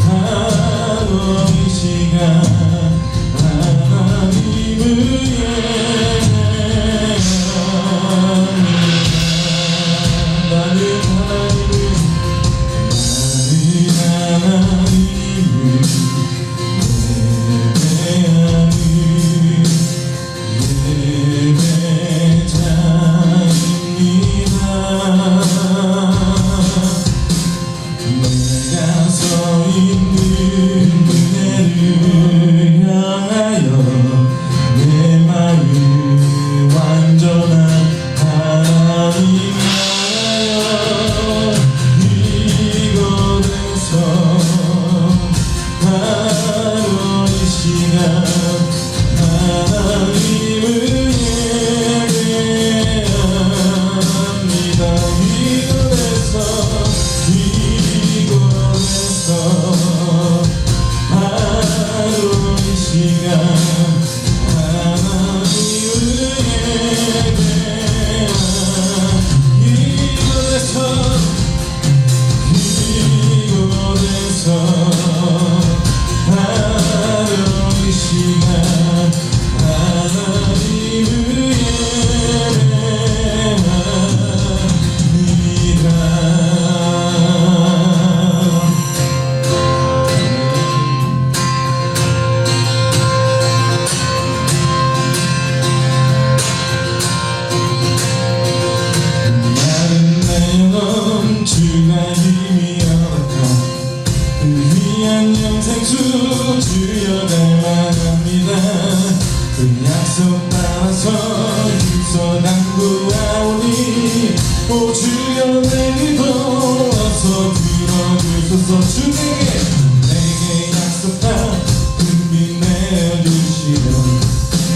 바로 이 시간 하나님을 주여 닮아갑니다. 그 약속 따라서 유서 당구하오니 오 주여 내게도 어서 들어주소서. 내게 약속한 은빛 내어주시면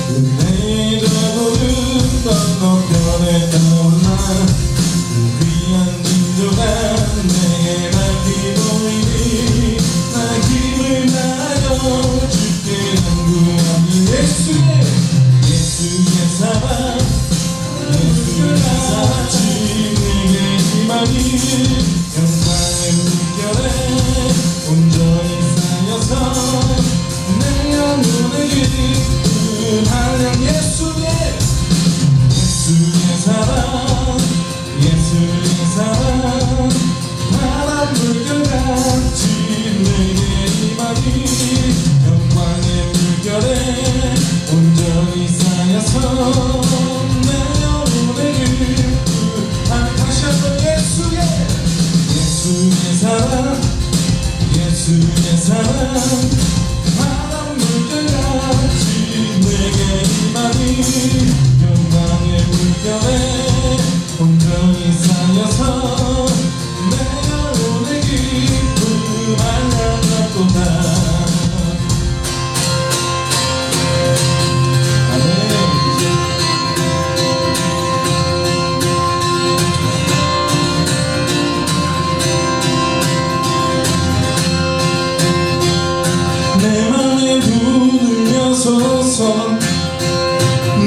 은혜의 저고는 건너편에 떠올라 그 귀한 인조가 내게 밝히 보이니 나 힘을 다하여 주께 간구하니 예수의 사랑 주님에게 희망이 영광의 물결에 온전히 쌓여서 내 영혼의 기쁨 한량 예수의 사랑 바람 물결같이 내게 희망이 영광의 물결에 온전히 쌓여서 내 영혼의 기쁨 다시 한번 예수의 사랑 바람 물결같이 내게 희망이 영광의 물결에 온전히 쌓여서 내 영혼의 기쁨 알려놨도다. 내 맘에 문을 여소서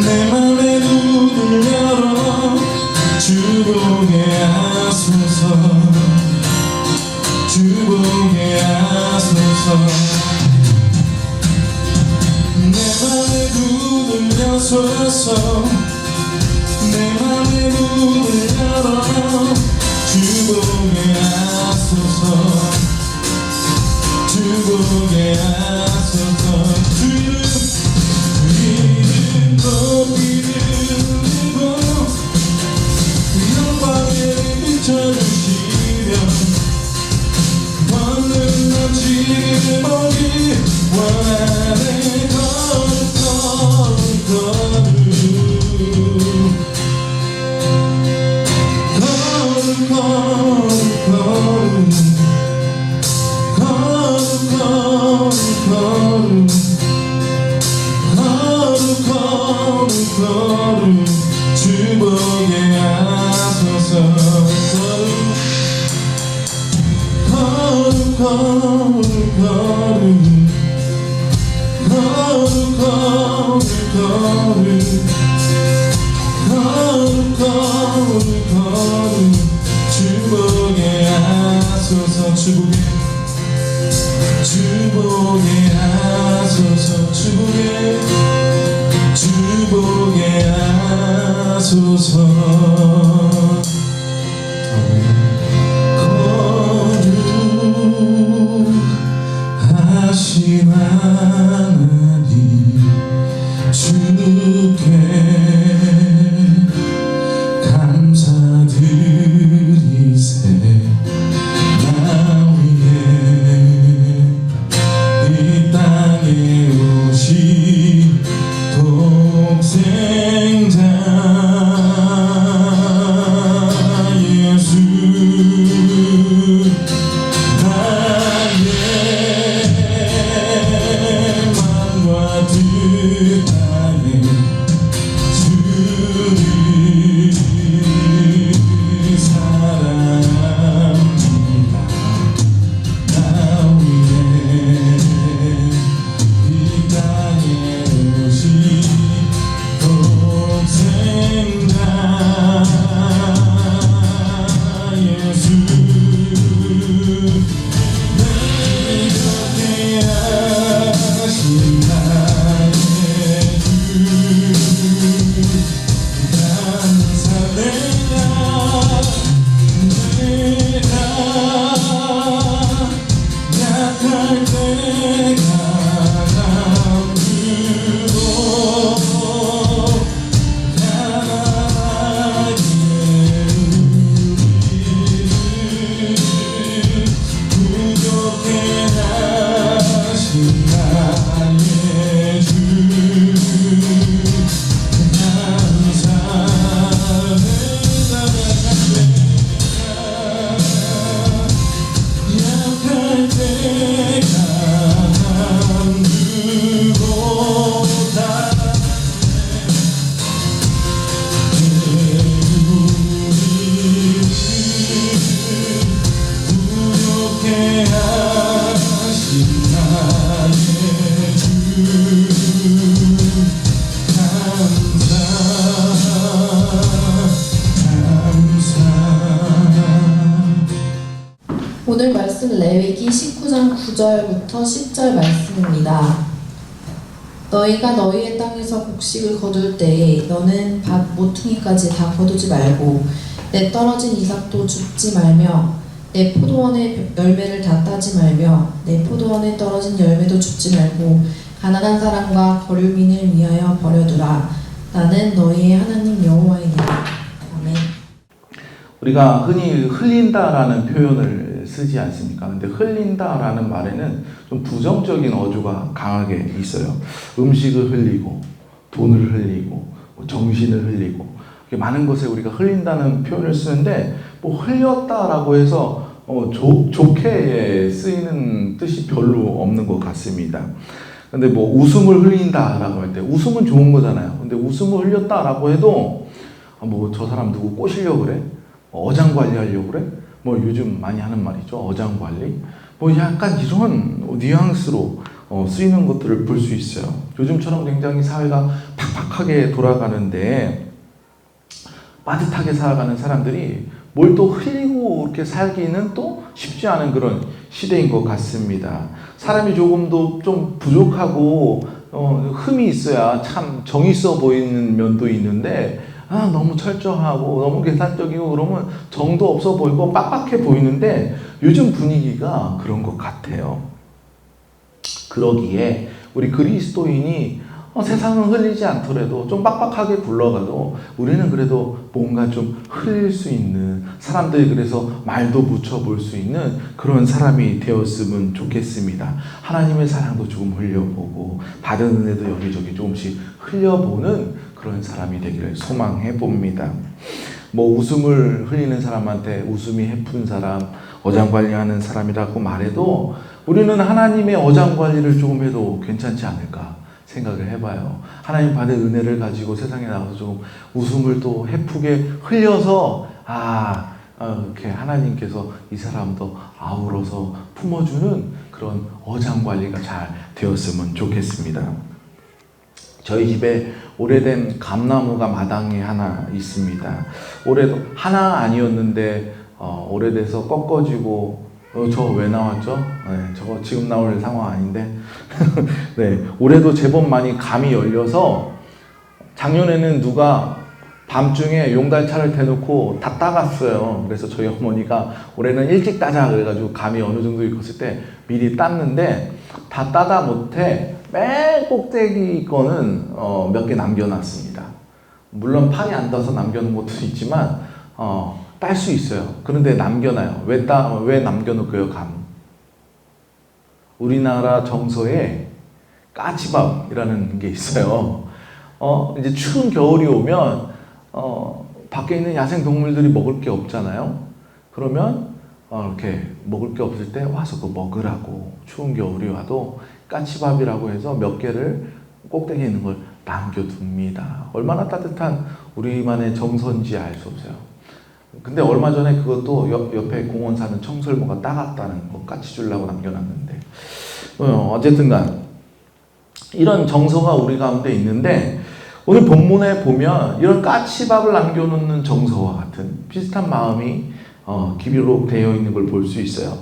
내 맘에 문을 열어 주보게 하소서 주보게 하소서. 내 맘에 문을 여소서 내 맘에 문을 열어 주보게 하소서 주보게 하소서. 주 이름 높이고 영광에 비춰주시며 원은 넘치는 목이 원하네 걸음 주보게 하소서. 걸음 주보게 하소서. 하소서. 주보게 하소서. 주보게 하소서. 거룩하신 하나님, 주께 감사드리세. 나 위에 이 땅에 오신 독생자 예수, 나의 마음과 뜻하에 주를 사랑합니다. 나 위에 이 땅에 오신 독생자 예수, 내 곁에 하신 나의 주, 감사내가 내가 약할 때 가난으로 가난하게 우리를 부족해 하신 나의 주, 약할 때 강함으로 부족해 하신 나의 주, 감사. 오늘 말씀 레위기 19장 9절부터 10절 말씀입니다. 너희가 너희의 땅에서 곡식을 거둘 때에 너는 밭 모퉁이까지 다 거두지 말고 내 떨어진 이삭도 줍지 말며 내 포도원의 열매를 다 따지 말며 내 포도원에 떨어진 열매도 줍지 말고 가난한 사람과 거류민을 위하여 버려두라. 나는 너희의 하나님 여호와이니라. 아멘. 우리가 흔히 흘린다라는 표현을 쓰지 않습니까? 근데 흘린다라는 말에는 좀 부정적인 어조가 강하게 있어요. 음식을 흘리고, 돈을 흘리고, 정신을 흘리고, 많은 것에 우리가 흘린다는 표현을 쓰는데, 뭐 흘렸다라고 해서 좋게 쓰이는 뜻이 별로 없는 것 같습니다. 근데 뭐 웃음을 흘린다라고 할 때 웃음은 좋은 거잖아요. 근데 웃음을 흘렸다라고 해도 뭐 저 사람 누구 꼬시려고 그래? 어장 관리하려고 그래? 뭐 요즘 많이 하는 말이죠. 어장 관리. 뭐 약간 이런 뉘앙스로 쓰이는 것들을 볼 수 있어요. 요즘처럼 굉장히 사회가 팍팍하게 돌아가는데 빠듯하게 살아가는 사람들이 뭘 또 흘리고 이렇게 살기는 또 쉽지 않은 그런 시대인 것 같습니다. 사람이 조금도 좀 부족하고 흠이 있어야 참 정이 있어 보이는 면도 있는데 너무 철저하고 너무 계산적이고 그러면 정도 없어 보이고 빡빡해 보이는데 요즘 분위기가 그런 것 같아요. 그러기에 우리 그리스도인이 세상은 흘리지 않더라도 좀 빡빡하게 굴러가도 우리는 그래도 뭔가 좀 흘릴 수 있는, 사람들이 그래서 말도 붙여볼 수 있는 그런 사람이 되었으면 좋겠습니다. 하나님의 사랑도 조금 흘려보고 받은 은혜도 여기저기 조금씩 흘려보는 그런 사람이 되기를 소망해 봅니다. 뭐 웃음을 흘리는 사람한테 웃음이 해픈 사람, 어장관리하는 사람이라고 말해도 우리는 하나님의 어장관리를 조금 해도 괜찮지 않을까 생각을 해봐요. 하나님 받은 은혜를 가지고 세상에 나와서 좀 웃음을 또 해프게 흘려서 이렇게 하나님께서 이 사람도 아우러서 품어주는 그런 어장관리가 잘 되었으면 좋겠습니다. 저희 집에 오래된 감나무가 마당에 하나 있습니다. 올해도 하나 아니었는데 오래돼서 꺾어지고 저 왜 나왔죠? 네, 저거 지금 나올 상황 아닌데. 네, 올해도 제법 많이 감이 열려서 작년에는 누가 밤중에 용달차를 대놓고 다 따갔어요. 그래서 저희 어머니가 올해는 일찍 따자 그래가지고 감이 어느 정도 익었을 때 미리 땄는데 다 따다 못해 맨 꼭대기 거는 몇 개 남겨놨습니다. 물론 팔이 안 닿아서 남겨놓은 것도 있지만 딸 수 있어요. 그런데 남겨놔요. 왜 남겨놓고요, 감? 우리나라 정서에 까치밥이라는 게 있어요. 이제 추운 겨울이 오면, 밖에 있는 야생 동물들이 먹을 게 없잖아요. 그러면, 이렇게 먹을 게 없을 때 와서 그거 먹으라고. 추운 겨울이 와도 까치밥이라고 해서 몇 개를 꼭대기에 있는 걸 남겨둡니다. 얼마나 따뜻한 우리만의 정서인지 알 수 없어요. 근데 얼마 전에 그것도 옆에 공원 사는 청설모가 따갔다는 거 까치 주려고 남겨놨는데 어쨌든간 이런 정서가 우리 가운데 있는데 오늘 본문에 보면 이런 까치밥을 남겨놓는 정서와 같은 비슷한 마음이 기비로 되어 있는 걸 볼 수 있어요.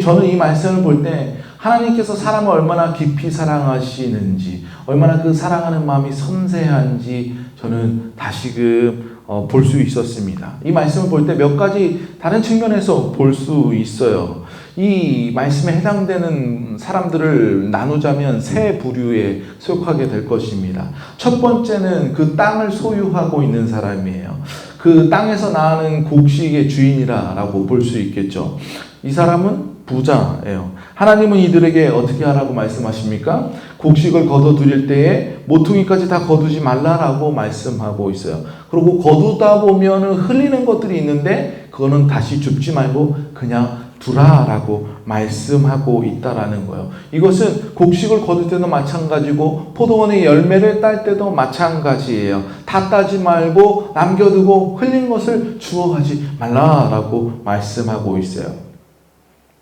저는 이 말씀을 볼 때 하나님께서 사람을 얼마나 깊이 사랑하시는지 얼마나 그 사랑하는 마음이 섬세한지 저는 다시금 볼 수 있었습니다. 이 말씀을 볼 때 몇 가지 다른 측면에서 볼 수 있어요. 이 말씀에 해당되는 사람들을 나누자면 세 부류에 속하게 될 것입니다. 첫 번째는 그 땅을 소유하고 있는 사람이에요. 그 땅에서 나는 곡식의 주인이라고 볼 수 있겠죠. 이 사람은 부자예요. 하나님은 이들에게 어떻게 하라고 말씀하십니까? 곡식을 거둬들일 때에 모퉁이까지 다 거두지 말라라고 말씀하고 있어요. 그리고 거두다 보면 흘리는 것들이 있는데 그거는 다시 줍지 말고 그냥 두라라고 말씀하고 있다라는 거예요. 이것은 곡식을 거둘 때도 마찬가지고 포도원의 열매를 딸 때도 마찬가지예요. 다 따지 말고 남겨두고 흘린 것을 주워가지 말라라고 말씀하고 있어요.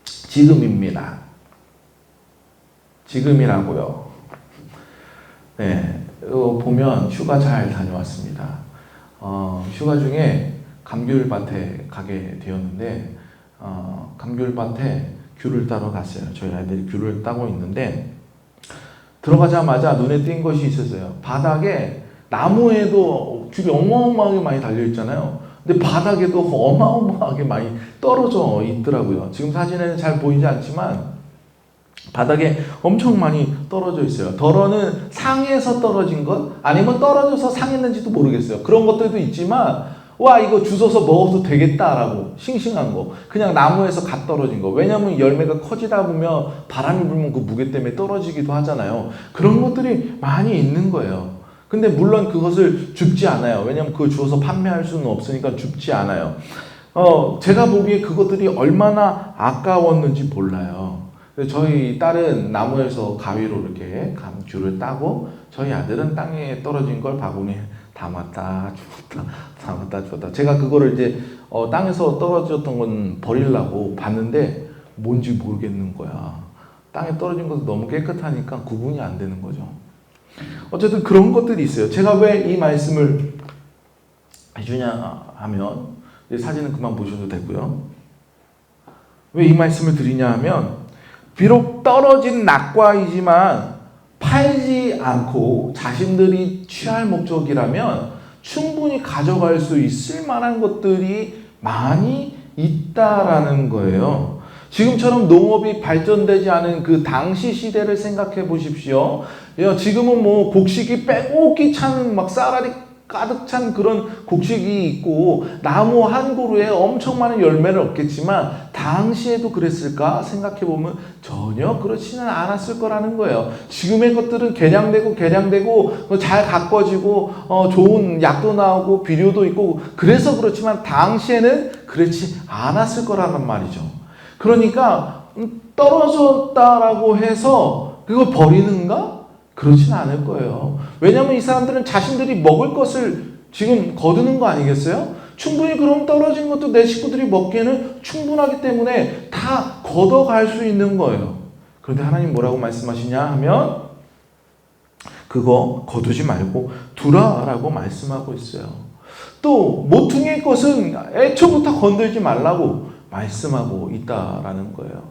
지금입니다. 지금이라고요. 네, 보면 휴가 잘 다녀왔습니다. 휴가 중에 감귤밭에 가게 되었는데 감귤밭에 귤을 따러 갔어요. 저희 아이들이 귤을 따고 있는데 들어가자마자 눈에 띈 것이 있었어요. 바닥에 나무에도 귤이 어마어마하게 많이 달려있잖아요. 근데 바닥에도 어마어마하게 많이 떨어져 있더라고요. 지금 사진에는 잘 보이지 않지만 바닥에 엄청 많이 떨어져 있어요. 덜어는 상에서 떨어진 것 아니면 떨어져서 상했는지도 모르겠어요. 그런 것들도 있지만 와 이거 주워서 먹어도 되겠다라고 싱싱한 거 그냥 나무에서 갓 떨어진 거. 왜냐면 열매가 커지다 보면 바람이 불면 그 무게 때문에 떨어지기도 하잖아요. 그런 것들이 많이 있는 거예요. 근데 물론 그것을 줍지 않아요. 왜냐면 그걸 주워서 판매할 수는 없으니까 줍지 않아요. 제가 보기에 그것들이 얼마나 아까웠는지 몰라요. 저희 딸은 나무에서 가위로 이렇게 귤을 따고 저희 아들은 땅에 떨어진 걸 바구니에 담았다 주었다. 제가 그거를 이제 땅에서 떨어졌던 건 버리려고 봤는데 뭔지 모르겠는 거야. 땅에 떨어진 것도 너무 깨끗하니까 구분이 안 되는 거죠. 어쨌든 그런 것들이 있어요. 제가 왜 이 말씀을 해주냐 하면 사진은 그만 보셔도 되고요. 왜 이 말씀을 드리냐 하면 비록 떨어진 낙과이지만 팔지 않고 자신들이 취할 목적이라면 충분히 가져갈 수 있을 만한 것들이 많이 있다라는 거예요. 지금처럼 농업이 발전되지 않은 그 당시 시대를 생각해 보십시오. 지금은 뭐 곡식이 빼곡히 찬 막 쌀알이 가득 찬 그런 곡식이 있고 나무 한 그루에 엄청 많은 열매를 얻겠지만 당시에도 그랬을까 생각해 보면 전혀 그렇지는 않았을 거라는 거예요. 지금의 것들은 개량되고 잘 가꿔지고 좋은 약도 나오고 비료도 있고 그래서 그렇지만 당시에는 그렇지 않았을 거라는 말이죠. 그러니까 떨어졌다라고 해서 그걸 버리는가? 그렇진 않을 거예요. 왜냐하면 이 사람들은 자신들이 먹을 것을 지금 거두는 거 아니겠어요? 충분히 그럼 떨어진 것도 내 식구들이 먹기에는 충분하기 때문에 다 걷어갈 수 있는 거예요. 그런데 하나님 뭐라고 말씀하시냐 하면 그거 거두지 말고 두라라고 말씀하고 있어요. 또 모퉁이의 것은 애초부터 건들지 말라고 말씀하고 있다라는 거예요.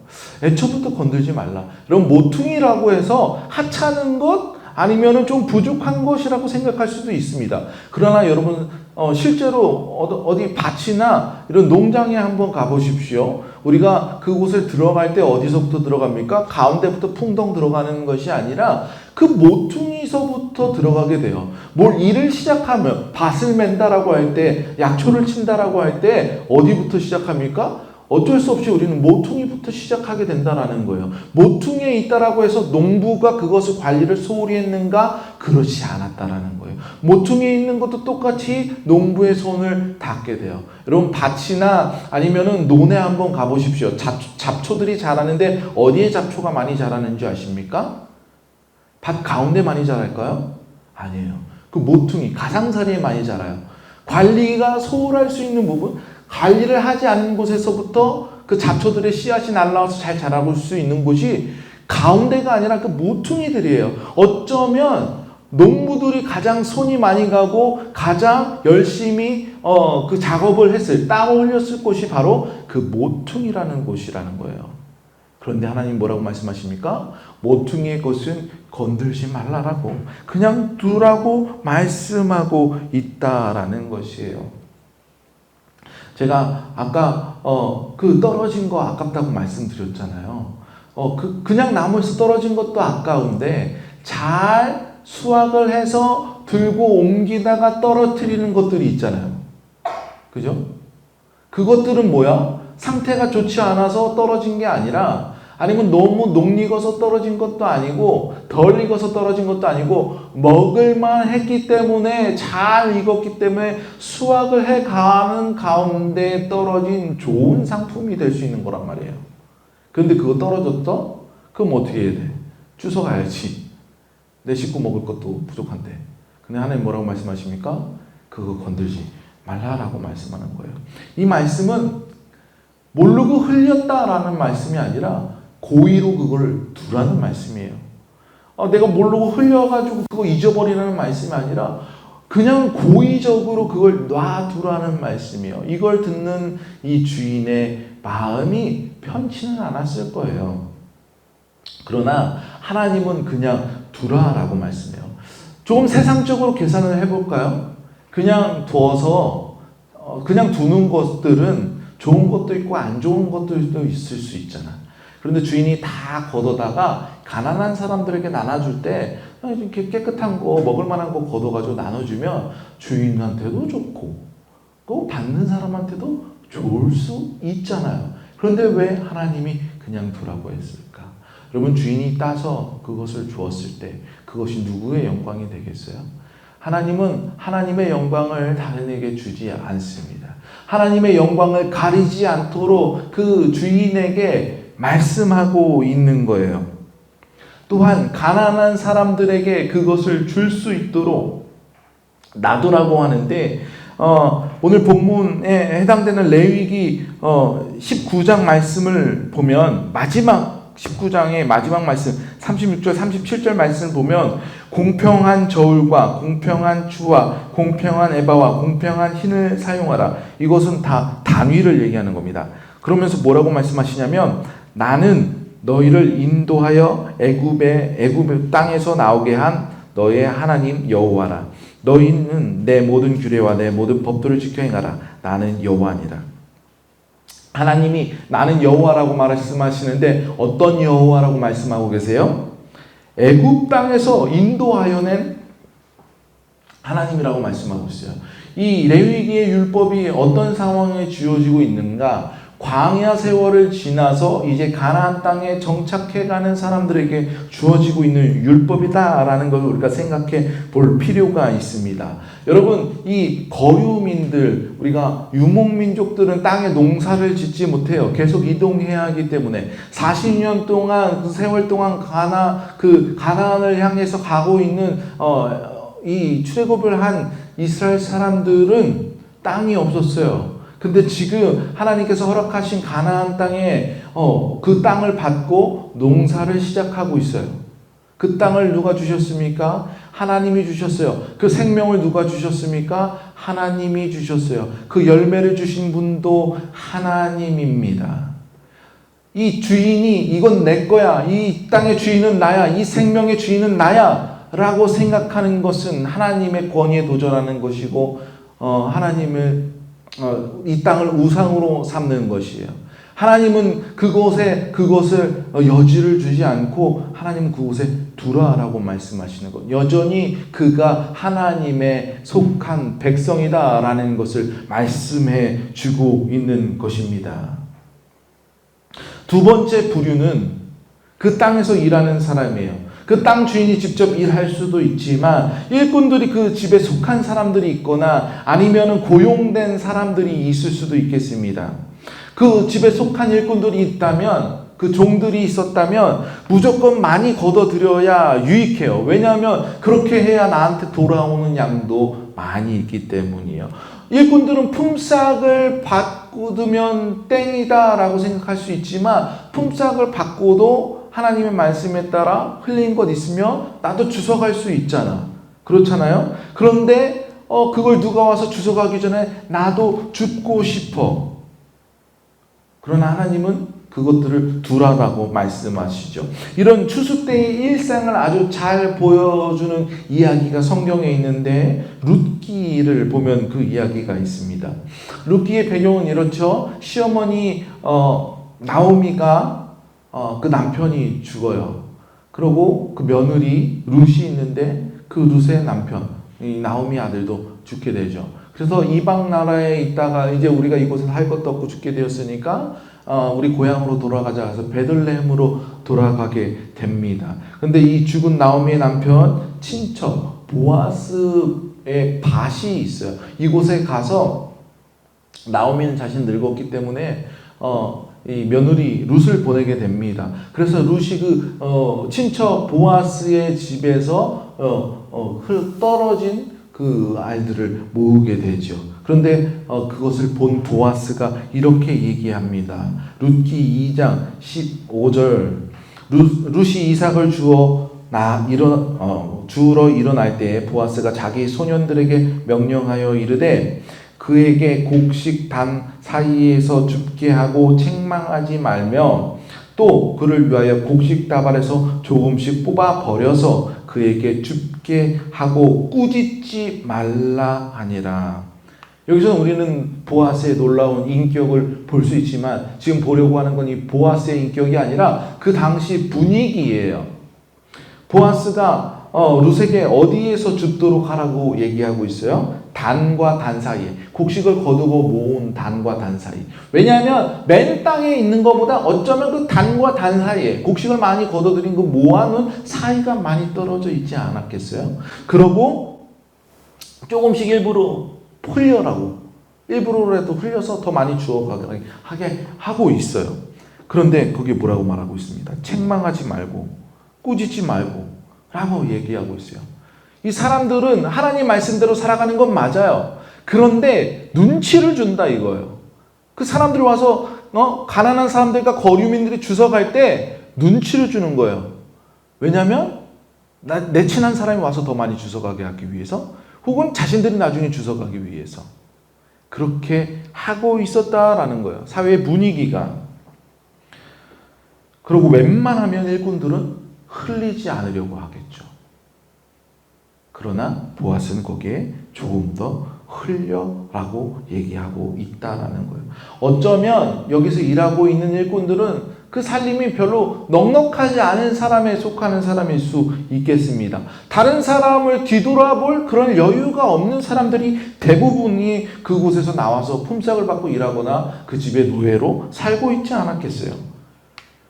애초부터 건들지 말라. 그럼 모퉁이라고 해서 하찮은 것 아니면은 좀 부족한 것이라고 생각할 수도 있습니다. 그러나 여러분 실제로 어디 밭이나 이런 농장에 한번 가보십시오. 우리가 그곳에 들어갈 때 어디서부터 들어갑니까? 가운데부터 풍덩 들어가는 것이 아니라 그 모퉁이서부터 들어가게 돼요. 뭘 일을 시작하면 밭을 맨다라고 할 때, 약초를 친다라고 할 때 어디부터 시작합니까? 어쩔 수 없이 우리는 모퉁이부터 시작하게 된다라는 거예요. 모퉁이에 있다라고 해서 농부가 그것을 관리를 소홀히 했는가? 그렇지 않았다라는 거예요. 모퉁이에 있는 것도 똑같이 농부의 손을 닿게 돼요. 여러분 밭이나 아니면은 논에 한번 가보십시오. 잡초들이 자라는데 어디에 잡초가 많이 자라는지 아십니까? 밭 가운데 많이 자랄까요? 아니에요. 그 모퉁이, 가장자리에 많이 자라요. 관리가 소홀할 수 있는 부분, 관리를 하지 않는 곳에서부터 그 잡초들의 씨앗이 날라와서 잘 자라볼 수 있는 곳이 가운데가 아니라 그 모퉁이들이에요. 어쩌면 농부들이 가장 손이 많이 가고 가장 열심히 그 작업을 했을, 땀을 흘렸을 곳이 바로 그 모퉁이라는 곳이라는 거예요. 그런데 하나님 뭐라고 말씀하십니까? 모퉁이의 것은 건들지 말라라고, 그냥 두라고 말씀하고 있다라는 것이에요. 제가 아까 그 떨어진 거 아깝다고 말씀드렸잖아요. 그냥 나무에서 떨어진 것도 아까운데 잘 수확을 해서 들고 옮기다가 떨어뜨리는 것들이 있잖아요. 그죠? 그것들은 뭐야? 상태가 좋지 않아서 떨어진 게 아니라, 아니면 너무 녹익어서 떨어진 것도 아니고 덜 익어서 떨어진 것도 아니고 먹을만 했기 때문에, 잘 익었기 때문에 수확을 해가는 가운데 떨어진 좋은 상품이 될 수 있는 거란 말이에요. 그런데 그거 떨어졌어? 그럼 어떻게 해야 돼? 주워가야지. 내 식구 먹을 것도 부족한데. 근데 하나님 뭐라고 말씀하십니까? 그거 건들지 말라라고 말씀하는 거예요. 이 말씀은 모르고 흘렸다라는 말씀이 아니라 고의로 그걸 두라는 말씀이에요. 내가 모르고 흘려가지고 그거 잊어버리라는 말씀이 아니라 그냥 고의적으로 그걸 놔두라는 말씀이에요. 이걸 듣는 이 주인의 마음이 편치는 않았을 거예요. 그러나 하나님은 그냥 두라라고 말씀해요. 조금 세상적으로 계산을 해볼까요? 그냥 두어서 그냥 두는 것들은 좋은 것도 있고 안 좋은 것들도 있을 수 있잖아. 그런데 주인이 다 걷어다가 가난한 사람들에게 나눠줄 때 이렇게 깨끗한 거, 먹을 만한 거 걷어가지고 나눠주면 주인한테도 좋고 또 받는 사람한테도 좋을 수 있잖아요. 그런데 왜 하나님이 그냥 두라고 했을까? 여러분, 주인이 따서 그것을 주었을 때 그것이 누구의 영광이 되겠어요? 하나님은 하나님의 영광을 다른에게 주지 않습니다. 하나님의 영광을 가리지 않도록 그 주인에게 말씀하고 있는 거예요. 또한 가난한 사람들에게 그것을 줄 수 있도록 놔두라고 하는데, 오늘 본문에 해당되는 레위기 19장 말씀을 보면, 마지막 19장의 마지막 말씀 36절 37절 말씀을 보면 공평한 저울과 공평한 추와 공평한 에바와 공평한 흰을 사용하라. 이것은 다 단위를 얘기하는 겁니다. 그러면서 뭐라고 말씀하시냐면, 나는 너희를 인도하여 애굽의 땅에서 나오게 한 너의 하나님 여호와라. 너희는 내 모든 규례와 내 모든 법도를 지켜 행하라. 나는 여호와니라. 하나님이 나는 여호와라고 말씀하시는데 어떤 여호와라고 말씀하고 계세요? 애굽 땅에서 인도하여 낸 하나님이라고 말씀하고 있어요. 이 레위기의 율법이 어떤 상황에 주어지고 있는가? 광야 세월을 지나서 이제 가나안 땅에 정착해가는 사람들에게 주어지고 있는 율법이다라는 걸 우리가 생각해 볼 필요가 있습니다. 여러분, 이 거류민들, 우리가 유목민족들은 땅에 농사를 짓지 못해요. 계속 이동해야 하기 때문에 40년 동안 그 세월 동안 가나안을 향해서 가고 있는 이 출애굽을 한 이스라엘 사람들은 땅이 없었어요. 근데 지금 하나님께서 허락하신 가나안 땅에 그 땅을 받고 농사를 시작하고 있어요. 그 땅을 누가 주셨습니까? 하나님이 주셨어요. 그 생명을 누가 주셨습니까? 하나님이 주셨어요. 그 열매를 주신 분도 하나님입니다. 이 주인이 이건 내 거야, 이 땅의 주인은 나야, 이 생명의 주인은 나야 라고 생각하는 것은 하나님의 권위에 도전하는 것이고 하나님을 이 땅을 우상으로 삼는 것이에요. 하나님은 그것을 여지를 주지 않고 하나님은 그곳에 두라라고 말씀하시는 것. 여전히 그가 하나님의 속한 백성이다라는 것을 말씀해 주고 있는 것입니다. 두 번째 부류는 그 땅에서 일하는 사람이에요. 그 땅 주인이 직접 일할 수도 있지만 일꾼들이 그 집에 속한 사람들이 있거나 아니면 고용된 사람들이 있을 수도 있겠습니다. 그 집에 속한 일꾼들이 있다면, 그 종들이 있었다면 무조건 많이 걷어들여야 유익해요. 왜냐하면 그렇게 해야 나한테 돌아오는 양도 많이 있기 때문이에요. 일꾼들은 품삯을 바꾸면 땡이다 라고 생각할 수 있지만 품삯을 바꿔도 하나님의 말씀에 따라 흘린 것 있으면 나도 주워갈 수 있잖아. 그렇잖아요? 그런데 그걸 누가 와서 주워가기 전에 나도 죽고 싶어. 그러나 하나님은 그것들을 두라라고 말씀하시죠. 이런 추수 때의 일상을 아주 잘 보여주는 이야기가 성경에 있는데 룻기를 보면 그 이야기가 있습니다. 룻기의 배경은 이렇죠. 시어머니 나오미가 그 남편이 죽어요. 그리고 그 며느리 룻이 있는데 그 룻의 남편 이 나오미 아들도 죽게 되죠. 그래서 이방 나라에 있다가 이제 우리가 이곳에서 할 것도 없고 죽게 되었으니까 우리 고향으로 돌아가자 해서 베들레헴으로 돌아가게 됩니다. 근데 이 죽은 나오미의 남편 친척 보아스의 밭이 있어요. 이곳에 가서 나오미는 자신 늙었기 때문에 이 며느리 룻을 보내게 됩니다. 그래서 룻이 그 친척 보아스의 집에서 떨어진 그 아이들을 모으게 되죠. 그런데 그것을 본 보아스가 이렇게 얘기합니다. 룻기 2장 15절 룻이 이삭을 주우러 일어날 때 보아스가 자기 소년들에게 명령하여 이르되 그에게 곡식 단 사이에서 줍게 하고 책망하지 말며 또 그를 위하여 곡식 다발에서 조금씩 뽑아 버려서 그에게 줍게 하고 꾸짖지 말라 하니라. 여기서 우리는 보아스의 놀라운 인격을 볼 수 있지만 지금 보려고 하는 건 이 보아스의 인격이 아니라 그 당시 분위기예요. 보아스가 룻에게 어디에서 줍도록 하라고 얘기하고 있어요? 단과 단 사이에, 곡식을 거두고 모은 단과 단 사이. 왜냐하면 맨 땅에 있는 것보다 어쩌면 그 단과 단 사이에 곡식을 많이 거둬들인 그 모아놓은 사이가 많이 떨어져 있지 않았겠어요? 그러고 조금씩 일부러 흘려라고, 일부러라도 흘려서 더 많이 주워가게 하게 하고 있어요. 그런데 거기 뭐라고 말하고 있습니다. 책망하지 말고 꾸짖지 말고 라고 얘기하고 있어요. 이 사람들은 하나님 말씀대로 살아가는 건 맞아요. 그런데 눈치를 준다 이거예요. 그 사람들이 와서 가난한 사람들과 거류민들이 주워갈 때 눈치를 주는 거예요. 왜냐하면 내 친한 사람이 와서 더 많이 주워가게 하기 위해서, 혹은 자신들이 나중에 주워가기 위해서 그렇게 하고 있었다라는 거예요. 사회의 분위기가. 그리고 웬만하면 일꾼들은 흘리지 않으려고 하겠죠. 그러나 보아스는 거기에 조금 더 흘려라고 얘기하고 있다라는 거예요. 어쩌면 여기서 일하고 있는 일꾼들은 그 살림이 별로 넉넉하지 않은 사람에 속하는 사람일 수 있겠습니다. 다른 사람을 뒤돌아볼 그런 여유가 없는 사람들이 대부분이 그곳에서 나와서 품삯을 받고 일하거나 그 집의 노예로 살고 있지 않았겠어요.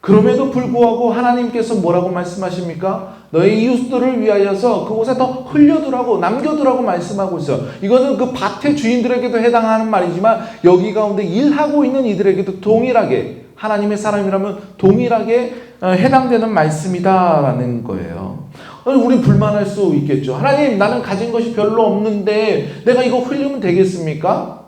그럼에도 불구하고 하나님께서 뭐라고 말씀하십니까? 너의 이웃들을 위하여서 그곳에 더 흘려두라고, 남겨두라고 말씀하고 있어요. 이거는 그 밭의 주인들에게도 해당하는 말이지만 여기 가운데 일하고 있는 이들에게도 동일하게, 하나님의 사람이라면 동일하게 해당되는 말씀이다라는 거예요. 우리 불만할 수 있겠죠. 하나님, 나는 가진 것이 별로 없는데 내가 이거 흘리면 되겠습니까?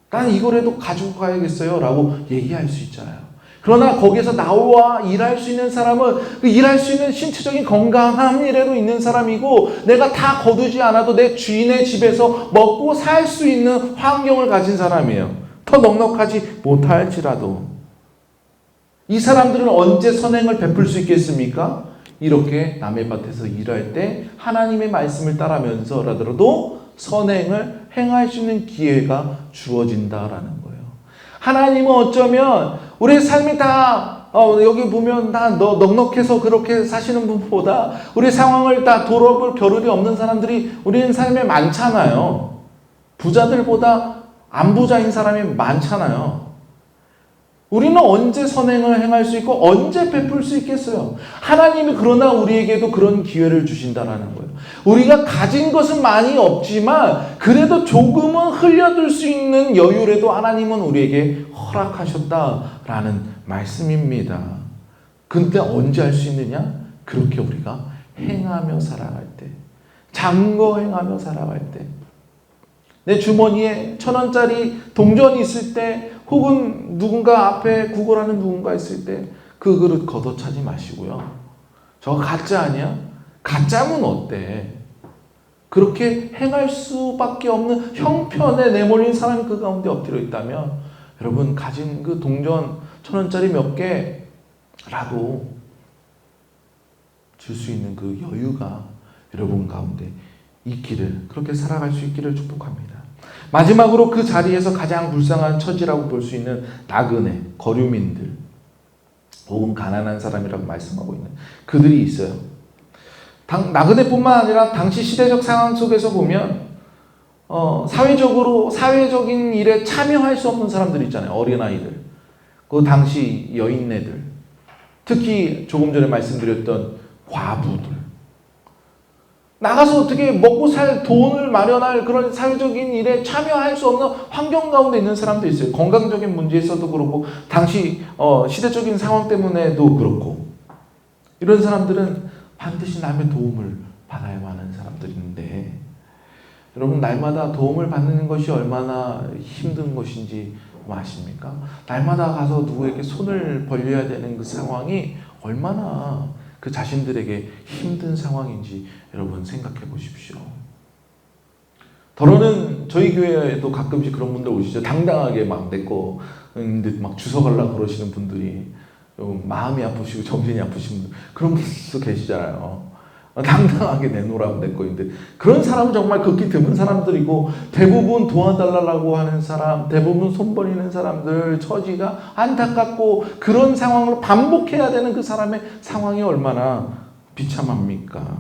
난 이거라도 가지고 가야겠어요 라고 얘기할 수 있잖아요. 그러나 거기에서 나와 일할 수 있는 사람은 그 일할 수 있는 신체적인 건강함이라도 있는 사람이고, 내가 다 거두지 않아도 내 주인의 집에서 먹고 살 수 있는 환경을 가진 사람이에요. 더 넉넉하지 못할지라도. 이 사람들은 언제 선행을 베풀 수 있겠습니까? 이렇게 남의 밭에서 일할 때 하나님의 말씀을 따르면서라도 선행을 행할 수 있는 기회가 주어진다라는 거예요. 하나님은 어쩌면 우리의 삶이 다 여기 보면 다 넉넉해서 그렇게 사시는 분보다 우리 상황을 다 돌아볼 겨를이 없는 사람들이 우리는 삶에 많잖아요. 부자들보다 안 부자인 사람이 많잖아요. 우리는 언제 선행을 행할 수 있고 언제 베풀 수 있겠어요? 하나님이 그러나 우리에게도 그런 기회를 주신다라는 거예요. 우리가 가진 것은 많이 없지만 그래도 조금은 흘려둘 수 있는 여유라도 하나님은 우리에게 허락하셨다라는 말씀입니다. 근데 언제 할 수 있느냐? 그렇게 우리가 행하며 살아갈 때, 장거 행하며 살아갈 때, 내 주머니에 1,000원짜리 동전이 있을 때, 혹은 누군가 앞에 구걸하는 누군가 있을 때 그 그릇 걷어차지 마시고요. 저거 가짜 아니야? 가짜면 어때? 그렇게 행할 수밖에 없는 형편에 내몰린 사람이 그 가운데 엎드려 있다면 여러분 가진 그 동전 1,000원짜리 몇 개라도 줄 수 있는 그 여유가 여러분 가운데 있기를, 그렇게 살아갈 수 있기를 축복합니다. 마지막으로 그 자리에서 가장 불쌍한 처지라고 볼 수 있는 나그네, 거류민들 혹은 가난한 사람이라고 말씀하고 있는 그들이 있어요. 나그네뿐만 아니라 당시 시대적 상황 속에서 보면 사회적인 일에 참여할 수 없는 사람들 있잖아요. 어린아이들, 그 당시 여인네들, 특히 조금 전에 말씀드렸던 과부들, 나가서 어떻게 먹고 살 돈을 마련할 그런 사회적인 일에 참여할 수 없는 환경 가운데 있는 사람도 있어요. 건강적인 문제에서도 그렇고 당시 시대적인 상황 때문에도 그렇고, 이런 사람들은 반드시 남의 도움을 받아야만 하는 사람들인데, 여러분 날마다 도움을 받는 것이 얼마나 힘든 것인지 아십니까? 날마다 가서 누구에게 손을 벌려야 되는 그 상황이 얼마나 그 자신들에게 힘든 상황인지 여러분 생각해 보십시오. 더러는 저희 교회에도 가끔씩 그런 분들 오시죠. 당당하게 막 내 거 막 주워가려고 그러시는 분들이, 마음이 아프시고 정신이 아프신 분들, 그런 분들도 계시잖아요. 당당하게 내놓으라고 내 거인데, 그런 사람은 정말 극히 드문 사람들이고, 대부분 도와달라고 하는 사람, 대부분 손 벌리는 사람들, 처지가 안타깝고 그런 상황으로 반복해야 되는 그 사람의 상황이 얼마나 비참합니까?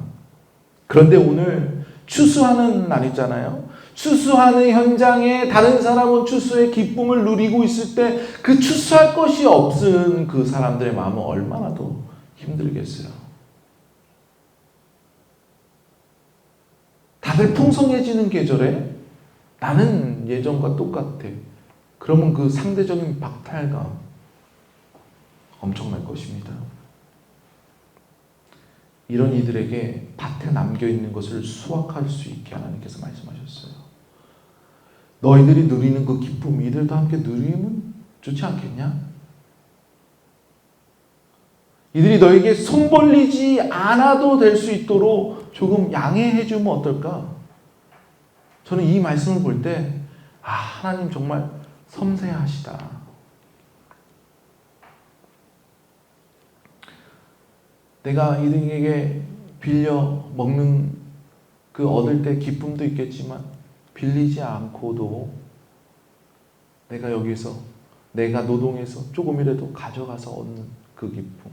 그런데 오늘 추수하는 날이잖아요. 추수하는 현장에 다른 사람은 추수의 기쁨을 누리고 있을 때 그 추수할 것이 없은 그 사람들의 마음은 얼마나 더 힘들겠어요. 다들 풍성해지는 계절에 나는 예전과 똑같아. 그러면 그 상대적인 박탈감 엄청날 것입니다. 이런 이들에게 밭에 남겨있는 것을 수확할 수 있게 하나님께서 말씀하셨어요. 너희들이 누리는 그 기쁨, 이들도 함께 누리면 좋지 않겠냐? 이들이 너에게 손 벌리지 않아도 될 수 있도록 조금 양해해 주면 어떨까? 저는 이 말씀을 볼 때 하나님 정말 섬세하시다. 내가 이들에게 빌려 먹는 그 얻을 때 기쁨도 있겠지만 빌리지 않고도 내가 여기서 내가 노동해서 조금이라도 가져가서 얻는 그 기쁨,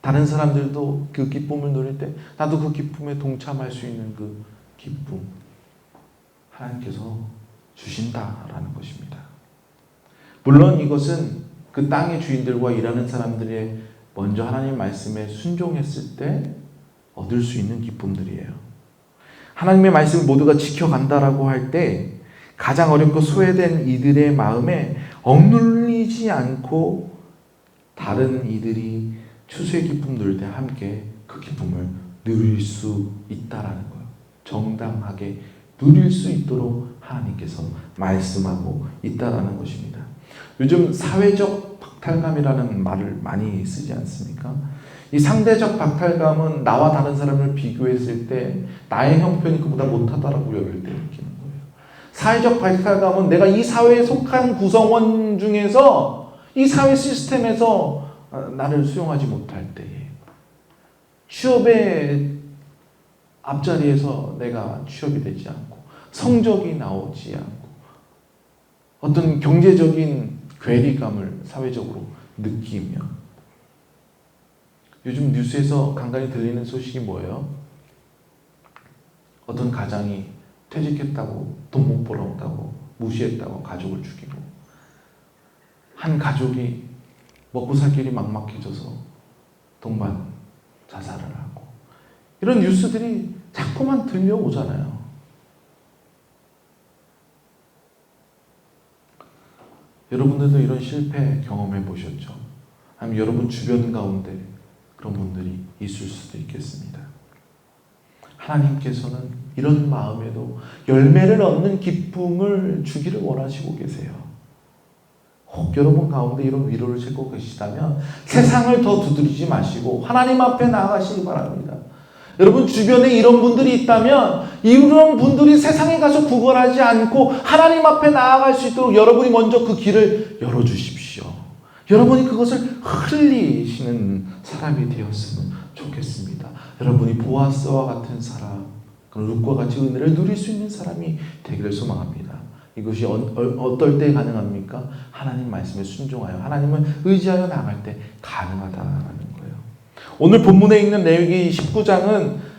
다른 사람들도 그 기쁨을 누릴 때 나도 그 기쁨에 동참할 수 있는 그 기쁨, 하나님께서 주신다라는 것입니다. 물론 이것은 그 땅의 주인들과 일하는 사람들의 먼저 하나님 말씀에 순종했을 때 얻을 수 있는 기쁨들이에요. 하나님의 말씀을 모두가 지켜간다라고 할 때 가장 어렵고 소외된 이들의 마음에 억눌리지 않고 다른 이들이 추수의 기쁨 누릴 때 함께 그 기쁨을 누릴 수 있다라는 거예요. 정당하게 누릴 수 있도록 하나님께서 말씀하고 있다라는 것입니다. 요즘 사회적 박탈감이라는 말을 많이 쓰지 않습니까? 이 상대적 박탈감은 나와 다른 사람을 비교했을 때 나의 형편이 그보다 못하다라고 여길 때 느끼는 거예요. 사회적 박탈감은 내가 이 사회에 속한 구성원 중에서 이 사회 시스템에서 나를 수용하지 못할 때에, 취업의 앞자리에서 내가 취업이 되지 않고 성적이 나오지 않고 어떤 경제적인 괴리감을 사회적으로 느끼며, 요즘 뉴스에서 간간히 들리는 소식이 뭐예요? 어떤 가장이 퇴직했다고 돈 못 벌었다고 무시했다고 가족을 죽이고, 한 가족이 먹고 살 길이 막막해져서 동반 자살을 하고, 이런 뉴스들이 자꾸만 들려오잖아요. 여러분들도 이런 실패 경험해 보셨죠? 아니면 여러분 주변 가운데 그런 분들이 있을 수도 있겠습니다. 하나님께서는 이런 마음에도 열매를 얻는 기쁨을 주기를 원하시고 계세요. 혹 여러분 가운데 이런 위로를 찾고 계시다면 세상을 더 두드리지 마시고 하나님 앞에 나아가시기 바랍니다. 여러분 주변에 이런 분들이 있다면 이런 분들이 세상에 가서 구걸하지 않고 하나님 앞에 나아갈 수 있도록 여러분이 먼저 그 길을 열어주십시오. 여러분이 그것을 흘리시는 사람이 되었으면 좋겠습니다. 여러분이 보아스와 같은 사람, 룻과 같이 은혜를 누릴 수 있는 사람이 되기를 소망합니다. 이것이 어떨 때 가능합니까? 하나님 말씀에 순종하여 하나님을 의지하여 나갈 때 가능하다라는 거예요. 오늘 본문에 있는 레위기 19장은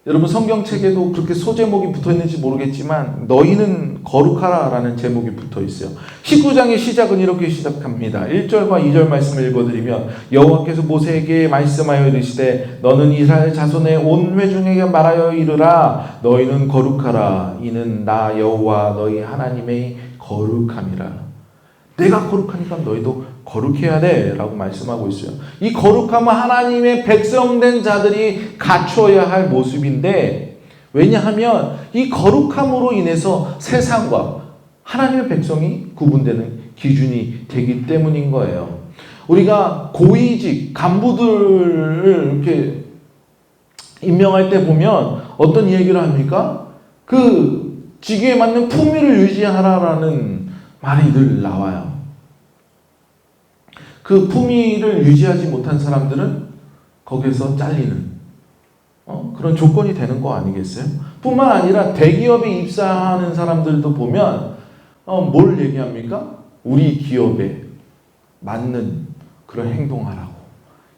여러분 성경책에도 그렇게 소제목이 붙어있는지 모르겠지만 너희는 거룩하라 라는 제목이 붙어있어요. 19장의 시작은 이렇게 시작합니다. 1절과 2절 말씀을 읽어드리면 여호와께서 모세에게 말씀하여 이르시되 너는 이스라엘 자손의 온 회중에게 말하여 이르라 너희는 거룩하라 이는 나 여호와 너희 하나님의 거룩함이라. 내가 거룩하니까 너희도 거룩해야 돼 라고 말씀하고 있어요. 이 거룩함은 하나님의 백성된 자들이 갖춰야 할 모습인데, 왜냐하면 이 거룩함으로 인해서 세상과 하나님의 백성이 구분되는 기준이 되기 때문인 거예요. 우리가 고위직 간부들을 이렇게 임명할 때 보면 어떤 얘기를 합니까? 그 직위에 맞는 품위를 유지하라라는 말이 늘 나와요. 그 품위를 유지하지 못한 사람들은 거기서 잘리는 그런 조건이 되는 거 아니겠어요? 뿐만 아니라 대기업에 입사하는 사람들도 보면 뭘 얘기합니까? 우리 기업에 맞는 그런 행동하라고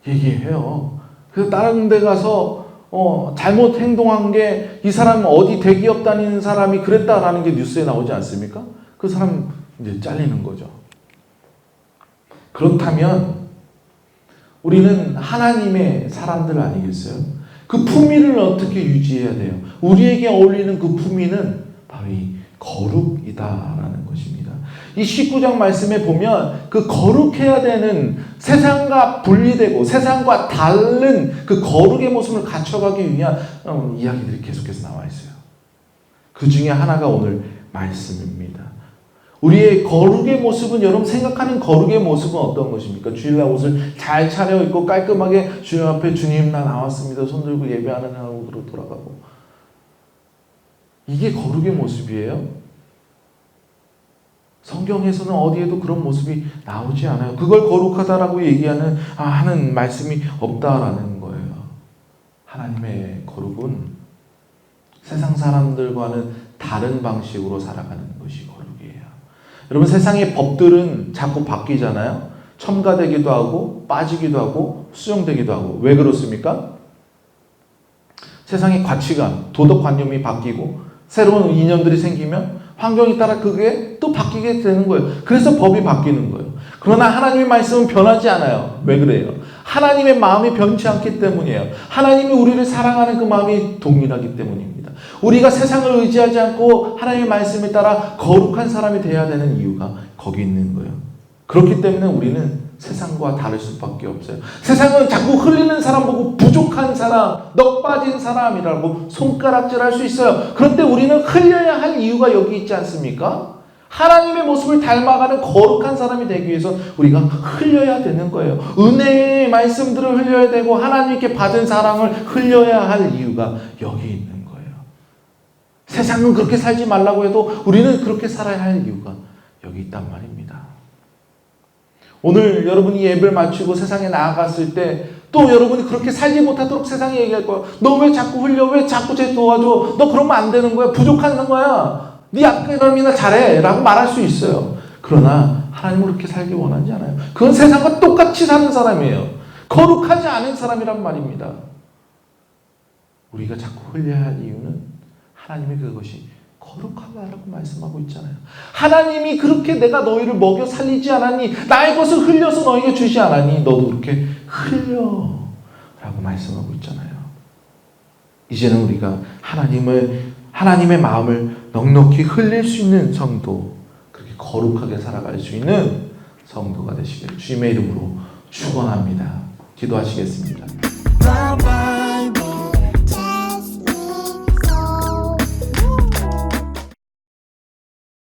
얘기해요. 그래서 다른 데 가서 잘못 행동한 게 이 사람 어디 대기업 다니는 사람이 그랬다라는 게 뉴스에 나오지 않습니까? 그 사람 이제 잘리는 거죠. 그렇다면 우리는 하나님의 사람들 아니겠어요? 그 품위를 어떻게 유지해야 돼요? 우리에게 어울리는 그 품위는 바로 이 거룩이다라는 것입니다. 이 19장 말씀에 보면 그 거룩해야 되는 세상과 분리되고 세상과 다른 그 거룩의 모습을 갖춰가기 위한 이야기들이 계속해서 나와 있어요. 그 중에 하나가 오늘 말씀입니다. 우리의 거룩의 모습은, 여러분 생각하는 거룩의 모습은 어떤 것입니까? 주일날 옷을 잘 차려입고 깔끔하게 주님 앞에 주님 나 나왔습니다. 손 들고 예배하는 하고 돌아가고. 이게 거룩의 모습이에요? 성경에서는 어디에도 그런 모습이 나오지 않아요. 그걸 거룩하다라고 얘기하는 하는 말씀이 없다라는 거예요. 하나님의 거룩은 세상 사람들과는 다른 방식으로 살아가는 것이 거룩이에요. 여러분 세상의 법들은 자꾸 바뀌잖아요. 첨가되기도 하고 빠지기도 하고 수정되기도 하고. 왜 그렇습니까? 세상의 가치관, 도덕관념이 바뀌고 새로운 이념들이 생기면 환경에 따라 그게 또 바뀌게 되는 거예요. 그래서 법이 바뀌는 거예요. 그러나 하나님의 말씀은 변하지 않아요. 왜 그래요? 하나님의 마음이 변치 않기 때문이에요. 하나님이 우리를 사랑하는 그 마음이 동일하기 때문입니다. 우리가 세상을 의지하지 않고 하나님의 말씀에 따라 거룩한 사람이 되어야 되는 이유가 거기 있는 거예요. 그렇기 때문에 우리는 세상과 다를 수밖에 없어요. 세상은 자꾸 흘리는 사람 보고 부족한 사람, 넉 빠진 사람이라고 손가락질할 수 있어요. 그런데 우리는 흘려야 할 이유가 여기 있지 않습니까? 하나님의 모습을 닮아가는 거룩한 사람이 되기 위해서 우리가 흘려야 되는 거예요. 은혜의 말씀들을 흘려야 되고 하나님께 받은 사랑을 흘려야 할 이유가 여기 있는 거예요. 세상은 그렇게 살지 말라고 해도 우리는 그렇게 살아야 할 이유가 여기 있단 말입니다. 오늘 여러분이 예배를 마치고 세상에 나아갔을 때 또 여러분이 그렇게 살지 못하도록 세상에 얘기할 거야. 너 왜 자꾸 흘려? 왜 자꾸 쟤 도와줘? 너 그러면 안 되는 거야. 부족한 거야. 네 악감이나 잘해 라고 말할 수 있어요. 그러나 하나님은 그렇게 살기 원하지 않아요. 그건 세상과 똑같이 사는 사람이에요. 거룩하지 않은 사람이란 말입니다. 우리가 자꾸 흘려야 할 이유는 하나님의 그것이 거룩하다라고 말씀하고 있잖아요. 하나님이 그렇게 내가 너희를 먹여 살리지 않았니? 나의 것을 흘려서 너희에게 주지 않았니? 너도 그렇게 흘려 라고 말씀하고 있잖아요. 이제는 우리가 하나님의 마음을 넉넉히 흘릴 수 있는 성도, 그렇게 거룩하게 살아갈 수 있는 성도가 되시길 주님의 이름으로 축원합니다. 기도하시겠습니다.